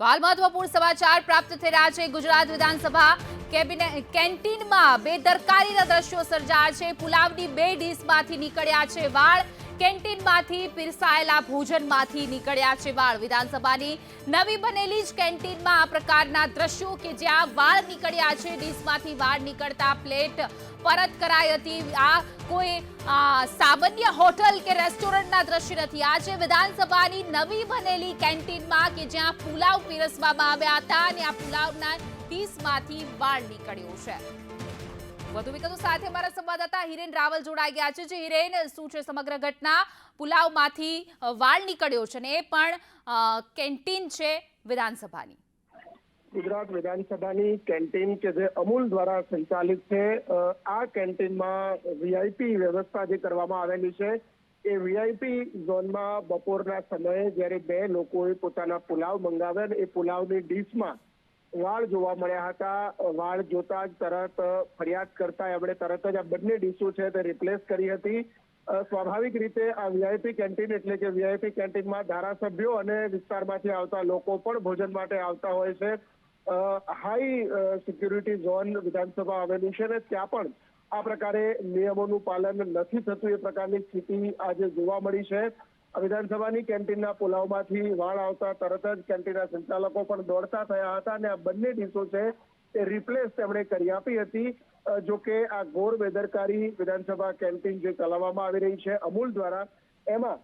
તો હાલ મહત્વપૂર્ણ સમાચાર પ્રાપ્ત થઈ રહ્યા છે। ગુજરાત વિધાનસભા કેન્ટીનમાં બેદરકારીના દ્રશ્યો સર્જાયા છે। પુલાવની 2 ડીશમાંથી નીકળ્યા છે વાળ। કેન્ટીનમાંથી પીરસાયેલા ભોજનમાંથી નીકળ્યા છે વાળ। વિધાનસભાની નવી બનેલી જ કેન્ટીનમાં આ પ્રકારના દ્રશ્યો કે જ્યાં વાળ નીકળ્યા છે, ડીશમાંથી વાળ નીકળતા પ્લેટ પરત કરાઈ હતી। આ કોઈ સામાન્ય હોટલ કે રેસ્ટોરન્ટના દ્રશ્ય નથી। આ છે વિધાનસભાની નવી બનેલી કેન્ટીનમાં કે જ્યાં પુલાવ પીરસવામાં આવ્યા હતા અને આ પુલાવના ડીશમાંથી વાળ નીકળ્યો છે। વધુ વિગતો સાથે અમારા સંવાદદાતા હિરેન રાવલ જોડાઈ ગયા છે। જે હિરેન, શું છે સમગ્ર ઘટના? પુલાવમાંથી વાળ નીકળ્યો છે અને એ પણ કેન્ટીન છે વિધાનસભાની। ગુજરાત વિધાનસભાની કેન્ટીન કે જે અમૂલ દ્વારા સંચાલિત છે, આ કેન્ટીનમાં વીઆઈપી વ્યવસ્થા જે કરવામાં આવેલી છે એ વીઆઈપી ઝોનમાં બપોરના સમયે જ્યારે 2 લોકોએ પોતાના પુલાવ મંગાવ્યા અને એ પુલાવની ડીશમાં વાળ જોવા મળ્યા હતા। વાળ જોતા જ તરત ફરિયાદ કરતા એમણે તરત જ આ બંને ડીશો છે તે રિપ્લેસ કરી હતી। સ્વાભાવિક રીતે આ વીઆઈપી કેન્ટીન એટલે કે વીઆઈપી કેન્ટીનમાં ધારાસભ્યો અને વિસ્તારમાંથી આવતા લોકો પણ ભોજન માટે આવતા હોય છે। હાઈ સિક્યુરિટી ઝોન વિધાનસભા આવેલી છે ને ત્યાં પણ આ પ્રકારે નિયમોનું પાલન નથી થતું એ પ્રકારની સ્થિતિ આજે જોવા મળી છે। વિધાનસભાની કેન્ટીનના પુલાવમાંથી વાળ આવતા તરત જ કેન્ટીનના સંચાલકો પણ દોડતા થયા હતા અને આ બંને ડીશો છે એ રિપ્લેસ તેમણે કરી આપી હતી। જો કે આ ઘોર બેદરકારી વિધાનસભા કેન્ટીન જે ચલાવવામાં આવી રહી છે અમૂલ દ્વારા, એમાં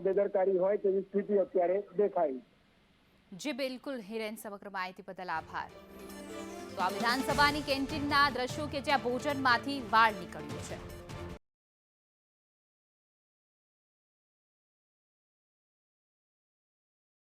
બેદરકારી હોય તેવી સ્થિતિ અત્યારે દેખાઈ। જી બિલકુલ હિરેન, સમગ્ર માહિતી બદલ આભાર। તો આ વિધાનસભાની કેન્ટીનના દ્રશ્યો કે જ્યાં ભોજનમાંથી વાળ નીકળ્યું છે।